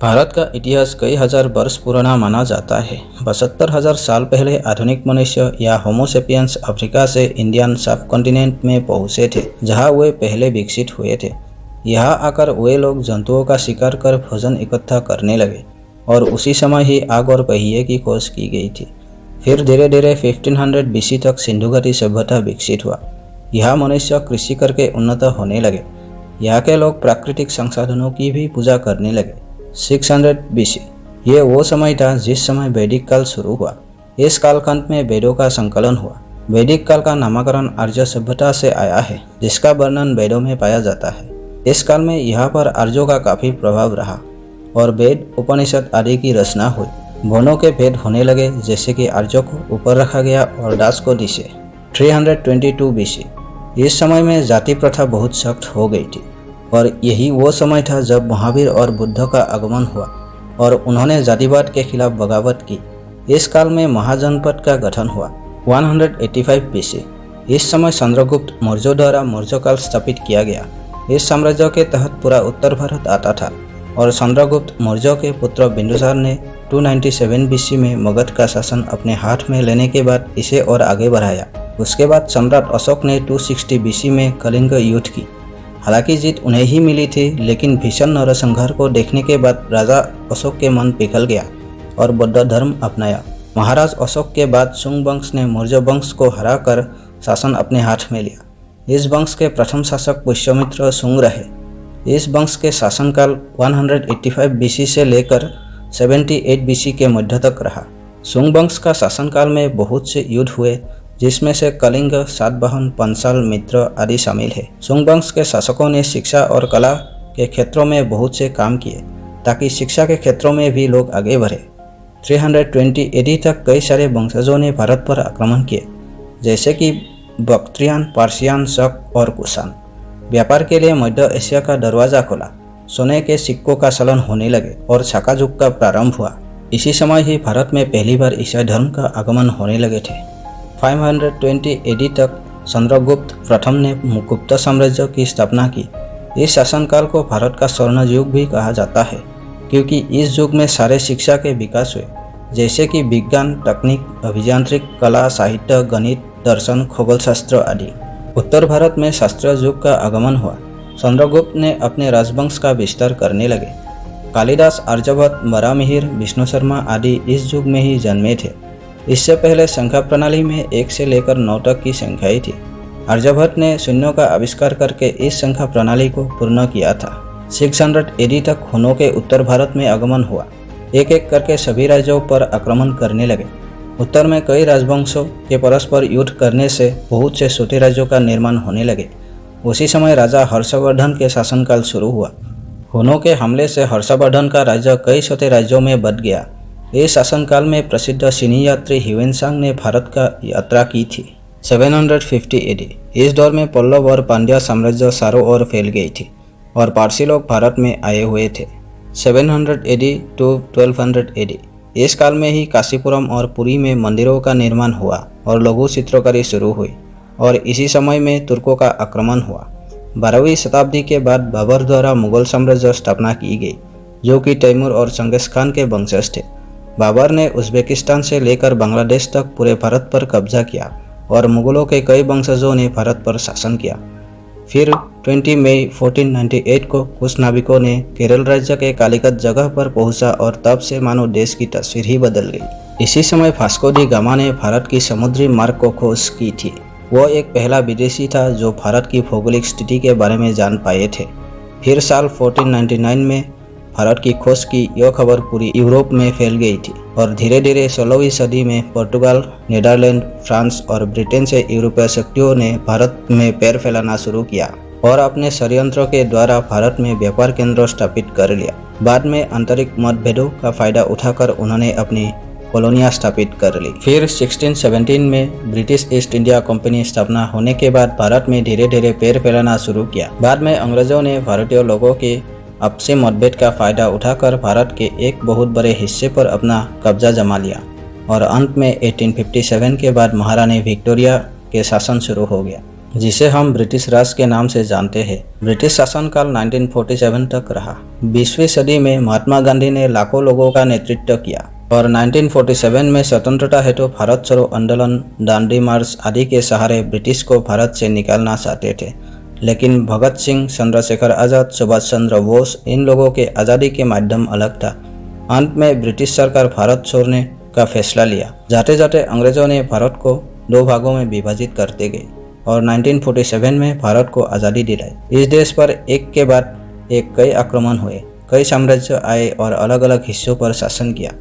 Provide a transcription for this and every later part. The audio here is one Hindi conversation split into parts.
भारत का इतिहास कई हजार वर्ष पुराना माना जाता है। 72,000 साल पहले आधुनिक मनुष्य या होमोसेपियंस अफ्रीका से इंडियन सब कॉन्टिनेंट में पहुंचे थे, जहां वे पहले विकसित हुए थे। यहाँ आकर वे लोग जंतुओं का शिकार कर भोजन इकट्ठा करने लगे और उसी समय ही आग और पहिए की खोज की गई थी। फिर धीरे धीरे 1500 बीसी तक सिंधु घाटी सभ्यता विकसित हुआ। यह मनुष्य कृषि करके उन्नत होने लगे। यहाँ के लोग प्राकृतिक संसाधनों की भी पूजा करने लगे। 600 बीसी ये वो समय था जिस समय वैदिक काल शुरू हुआ। इस कालखंड में वेदों का संकलन हुआ। वैदिक काल का नामकरण आर्य सभ्यता से आया है, जिसका वर्णन वेदों में पाया जाता है। इस काल में यहाँ पर आर्यों का काफी प्रभाव रहा और वेद, उपनिषद आदि की रचना हुई। वर्णों के भेद होने लगे, जैसे कि आर्यों को ऊपर रखा गया और दास को नीचे। 322 बीसी इस समय में जाति प्रथा बहुत सख्त हो गई थी और यही वो समय था जब महावीर और बुद्ध का आगमन हुआ और उन्होंने जातिवाद के खिलाफ बगावत की। इस काल में महाजनपद का गठन हुआ। 185 बीसी इस समय चंद्रगुप्त मौर्य द्वारा मौर्य काल स्थापित किया गया। इस साम्राज्य के तहत पूरा उत्तर भारत आता था और चंद्रगुप्त मौर्य के पुत्र बिंदुसार ने 297 बीसी में मगध का शासन अपने हाथ में लेने के बाद इसे और आगे बढ़ाया। उसके बाद सम्राट अशोक ने 260 बीसी में कलिंग युद्ध की। हालांकि जीत उन्हें ही मिली थी, लेकिन भीषण नरसंहार को देखने के बाद राजा अशोक के मन पिघल गया और बौद्ध धर्म अपनाया। महाराज अशोक के बाद शुंग वंश ने मौर्य वंश को हराकर शासन अपने हाथ में लिया। इस वंश के प्रथम शासक पुष्यमित्र शुंग रहे। इस वंश के शासनकाल 185 बीसी से लेकर 78 बीसी के मध्य तक रहा। शुंग वंश का शासनकाल में बहुत से युद्ध हुए, जिसमें से कलिंग, सातवाहन, पंचाल, मित्र आदि शामिल है। शुंग वंश के शासकों ने शिक्षा और कला के क्षेत्रों में बहुत से काम किए ताकि शिक्षा के क्षेत्रों में भी लोग आगे बढ़े। 320 एडी तक कई सारे वंशजों ने भारत पर आक्रमण किए, जैसे कि बक्ट्रियन, पार्सियन, शक और कुषाण। व्यापार के लिए मध्य एशिया का दरवाजा खोला। सोने के सिक्कों का चलन होने लगे और छाका युग का प्रारंभ हुआ। इसी समय ही भारत में पहली बार ईसाई धर्म का आगमन होने लगे थे। 520 एडी तक चंद्रगुप्त प्रथम ने गुप्त साम्राज्य की स्थापना की। इस शासनकाल को भारत का स्वर्ण युग भी कहा जाता है, क्योंकि इस युग में सारे शिक्षा के विकास हुए, जैसे कि विज्ञान, तकनीक, अभियांत्रिक, कला, साहित्य, गणित, दर्शन, खगोलशास्त्र आदि। उत्तर भारत में शास्त्र युग का आगमन हुआ। चंद्रगुप्त ने अपने राजवंश का विस्तार करने लगे। कालिदास, आर्यभट्ट, बरामिहिर, विष्णु शर्मा आदि इस युग में ही जन्मे थे। इससे पहले संख्या प्रणाली में 1 से लेकर 9 तक की संख्याएं थी। आर्यभट्ट ने शून्यों का आविष्कार करके इस संख्या प्रणाली को पूर्ण किया था। 600 एडी तक हुनों के उत्तर भारत में आगमन हुआ। एक एक करके सभी राज्यों पर आक्रमण करने लगे। उत्तर में कई राजवंशों के परस्पर युद्ध करने से बहुत से छोटे राज्यों का निर्माण होने लगे। उसी समय राजा हर्षवर्धन के शासनकाल शुरू हुआ। हुनों के हमले से हर्षवर्धन का राज्य कई छोटे राज्यों में बंट गया। इस शासनकाल में प्रसिद्ध चीनी यात्री ह्वेनसांग ने भारत का यात्रा की थी। 750 एडी इस दौर में पल्लव और पांड्या साम्राज्य चारों ओर फैल गई थी और पारसी लोग भारत में आए हुए थे। 700 एडी टू 1200 एडी इस काल में ही काशीपुरम और पुरी में मंदिरों का निर्माण हुआ और लघु चित्रकारी शुरू हुई और इसी समय में तुर्कों का आक्रमण हुआ। 12वीं शताब्दी के बाद बाबर द्वारा मुगल साम्राज्य स्थापना की गई, जो कि तैमूर और चंगेज खान के वंशज थे। बाबर ने उज्बेकिस्तान से लेकर बांग्लादेश तक पूरे भारत पर कब्जा किया और मुगलों के कई वंशजों ने भारत पर शासन किया। फिर 20 मई 1498 को कुछ नाविकों ने केरल राज्य के कालीकट जगह पर पहुंचा और तब से मानो देश की तस्वीर ही बदल गई। इसी समय वास्को डी गामा ने भारत की समुद्री मार्ग को खोज की थी। वो एक पहला विदेशी था जो भारत की भौगोलिक स्थिति के बारे में जान पाए थे। फिर साल 1499 में भारत की खोज की यह खबर पूरी यूरोप में फैल गई थी और धीरे धीरे 16वीं सदी में पोर्तुगाल, नीदरलैंड, फ्रांस और ब्रिटेन से यूरोपीय शक्तियों ने भारत में पैर फैलाना शुरू किया और अपने षड्यंत्रों के द्वारा भारत में व्यापार केंद्र स्थापित कर लिया। बाद में आंतरिक मतभेदों का फायदा उठाकर उन्होंने अपनी कॉलोनियां स्थापित कर ली। फिर 1617 में ब्रिटिश ईस्ट इंडिया कंपनी स्थापना होने के बाद भारत में धीरे धीरे पैर फैलाना शुरू किया। बाद में अंग्रेजों ने भारतीय लोगों के आपसी मतभेद का फायदा उठाकर भारत के एक बहुत बड़े हिस्से पर अपना कब्जा जमा लिया और अंत में 1857 के बाद महारानी विक्टोरिया के शासन शुरू हो गया। जिसे हम ब्रिटिश राज के नाम से जानते हैं। ब्रिटिश शासनकाल 1947 तक रहा। 20वीं सदी में महात्मा गांधी ने लाखों लोगों का नेतृत्व किया और 1947 में स्वतंत्रता हेतु भारत छोड़ो आंदोलन, दांडी मार्च आदि के सहारे ब्रिटिश को भारत से निकालना चाहते थे। लेकिन भगत सिंह, चंद्रशेखर आजाद, सुभाष चंद्र बोस इन लोगों के आज़ादी के माध्यम अलग था। अंत में ब्रिटिश सरकार भारत छोड़ने का फैसला लिया। जाते जाते अंग्रेजों ने भारत को 2 भागों में विभाजित करते गए और 1947 में भारत को आज़ादी दिलाई। इस देश पर एक के बाद एक कई आक्रमण हुए, कई साम्राज्य आए और अलग अलग हिस्सों पर शासन किया,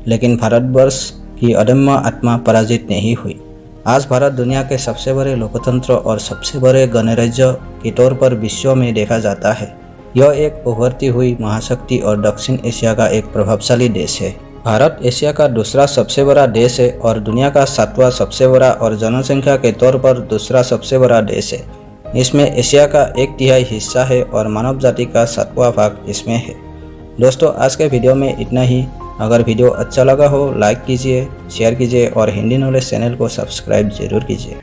लेकिन भारतवर्ष की अदम्य आत्मा पराजित नहीं हुई। आज भारत दुनिया के सबसे बड़े लोकतंत्र और सबसे बड़े गणराज्य के तौर पर विश्व में देखा जाता है। यह एक उभरती हुई महाशक्ति और दक्षिण एशिया का एक प्रभावशाली देश है। भारत एशिया का दूसरा सबसे बड़ा देश है और दुनिया का 7वां सबसे बड़ा और जनसंख्या के तौर पर दूसरा सबसे बड़ा देश है। इसमें एशिया का 1/3 हिस्सा है और मानव जाति का 7वां भाग इसमें है। दोस्तों, आज के वीडियो में इतना ही। अगर वीडियो अच्छा लगा हो लाइक कीजिए, शेयर कीजिए और हिंदी नॉलेज चैनल को सब्सक्राइब जरूर कीजिए।